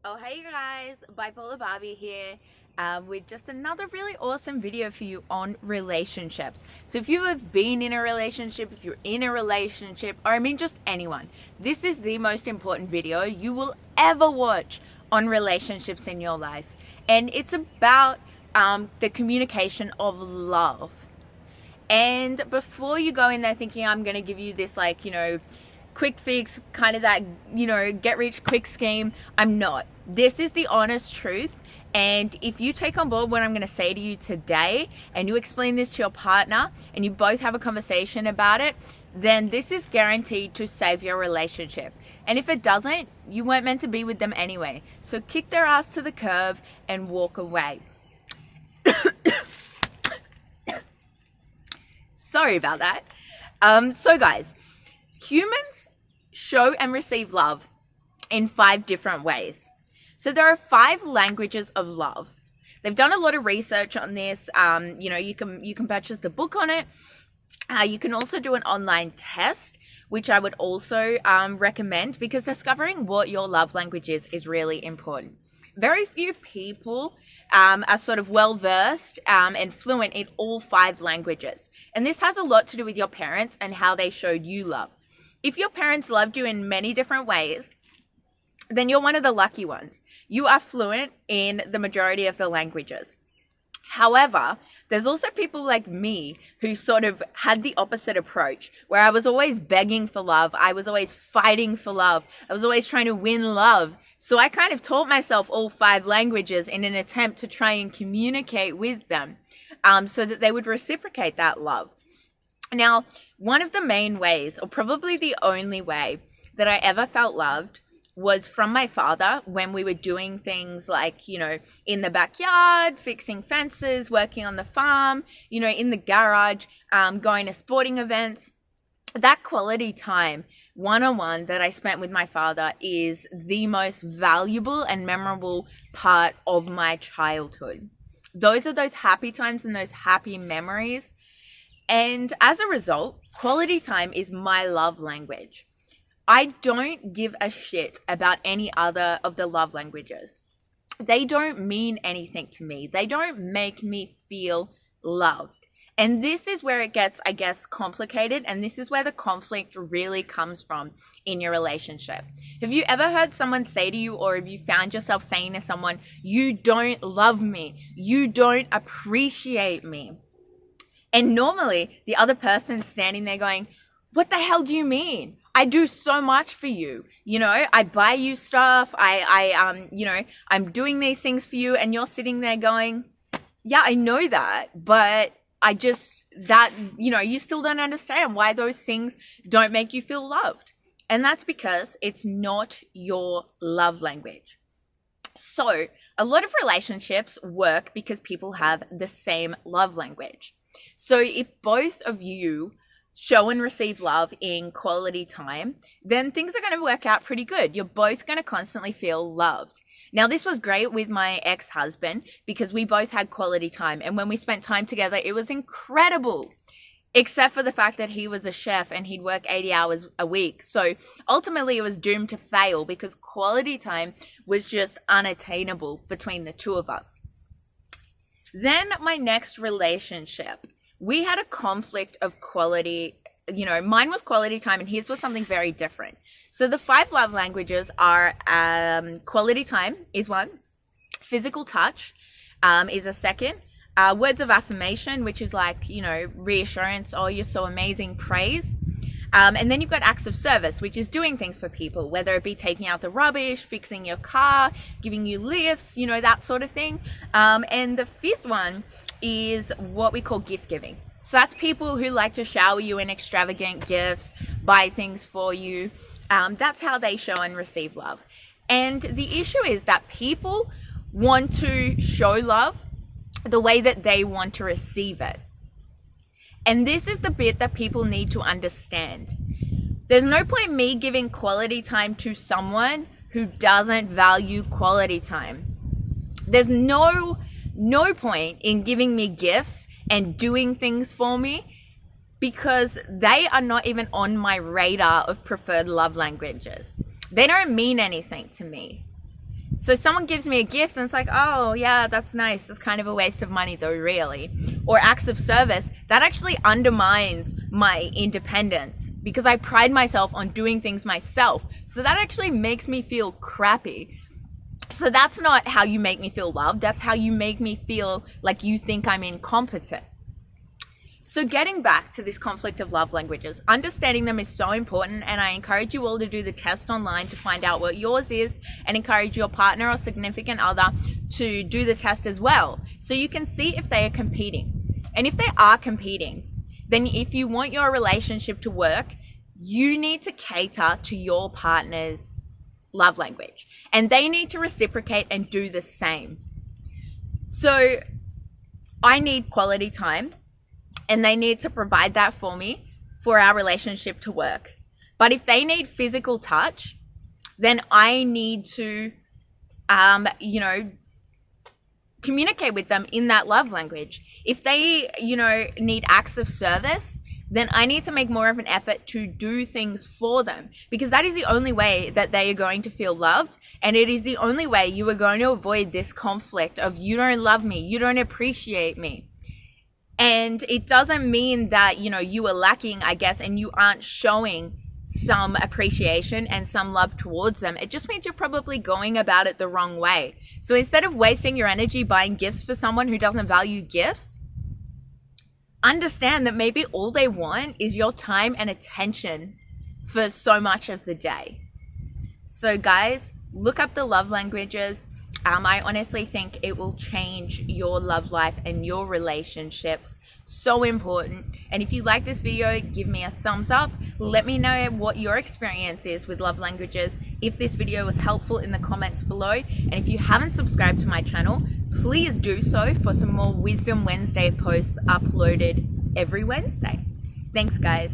Oh, hey guys, Bipolar Barbie here with just another really awesome video for you on relationships. So if you have been in a relationship, if you're in a relationship, or I mean just anyone, this is the most important video you will ever watch on relationships in your life. And it's about the communication of love. And before you go in there thinking I'm going to give you this quick fix, kind of that, get rich quick scheme, I'm not. This is the honest truth. And if you take on board what I'm going to say to you today and you explain this to your partner and you both have a conversation about it, then this is guaranteed to save your relationship. And if it doesn't, you weren't meant to be with them anyway. So kick their ass to the curb and walk away. Sorry about that. So guys, humans show and receive love in 5 different ways. So there are 5 languages of love. They've done a lot of research on this. You can purchase the book on it. You can also do an online test, which I would also recommend, because discovering what your love language is really important. Very few people are sort of well versed and fluent in all 5 languages. And this has a lot to do with your parents and how they showed you love. If your parents loved you in many different ways, then you're one of the lucky ones. You are fluent in the majority of the languages. However, there's also people like me who sort of had the opposite approach, where I was always begging for love. I was always fighting for love. I was always trying to win love. So I kind of taught myself all 5 languages in an attempt to try and communicate with them so that they would reciprocate that love. Now, one of the main ways, or probably the only way that I ever felt loved, was from my father when we were doing things like, in the backyard, fixing fences, working on the farm, in the garage, going to sporting events. That quality time, one-on-one, that I spent with my father is the most valuable and memorable part of my childhood. Those are those happy times and those happy memories. And as a result, quality time is my love language. I don't give a shit about any other of the love languages. They don't mean anything to me. They don't make me feel loved. And this is where it gets, I guess, complicated. And this is where the conflict really comes from in your relationship. Have you ever heard someone say to you, or have you found yourself saying to someone, you don't love me, you don't appreciate me? And normally the other person's standing there going, what the hell do you mean? I do so much for you. I buy you stuff. I'm doing these things for you. And you're sitting there going, yeah, I know that. But you still don't understand why those things don't make you feel loved. And that's because it's not your love language. So a lot of relationships work because people have the same love language. So if both of you show and receive love in quality time, then things are going to work out pretty good. You're both going to constantly feel loved. Now, this was great with my ex-husband because we both had quality time. And when we spent time together, it was incredible, except for the fact that he was a chef and he'd work 80 hours a week. So ultimately, it was doomed to fail because quality time was just unattainable between the two of us. Then my next relationship, we had a conflict of quality. Mine was quality time and his was something very different. So the 5 love languages are quality time is one, physical touch is a second, words of affirmation, which is like, reassurance, oh, you're so amazing, praise. And then you've got acts of service, which is doing things for people, whether it be taking out the rubbish, fixing your car, giving you lifts, that sort of thing. And the 5th one is what we call gift giving. So that's people who like to shower you in extravagant gifts, buy things for you. That's how they show and receive love. And the issue is that people want to show love the way that they want to receive it. And this is the bit that people need to understand. There's no point me giving quality time to someone who doesn't value quality time. There's no point in giving me gifts and doing things for me because they are not even on my radar of preferred love languages. They don't mean anything to me. So someone gives me a gift and it's like, oh yeah, that's nice. It's kind of a waste of money though, really. Or acts of service, that actually undermines my independence because I pride myself on doing things myself. So that actually makes me feel crappy. So that's not how you make me feel loved. That's how you make me feel like you think I'm incompetent. So getting back to this conflict of love languages, understanding them is so important, and I encourage you all to do the test online to find out what yours is, and encourage your partner or significant other to do the test as well, so you can see if they are competing. And if they are competing, then if you want your relationship to work, you need to cater to your partner's love language, and they need to reciprocate and do the same. So I need quality time, and they need to provide that for me for our relationship to work. But if they need physical touch, then I need to, communicate with them in that love language. If they, need acts of service, then I need to make more of an effort to do things for them, because that is the only way that they are going to feel loved. And it is the only way you are going to avoid this conflict of you don't love me, you don't appreciate me. And it doesn't mean that, you are lacking, I guess, and you aren't showing some appreciation and some love towards them. It just means you're probably going about it the wrong way. So instead of wasting your energy buying gifts for someone who doesn't value gifts, understand that maybe all they want is your time and attention for so much of the day. So guys, look up the love languages. I honestly think it will change your love life and your relationships. So important. And if you like this video, give me a thumbs up. Let me know what your experience is with love languages. If this video was helpful, in the comments below. And if you haven't subscribed to my channel, please do so for some more Wisdom Wednesday posts uploaded every Wednesday. Thanks, guys.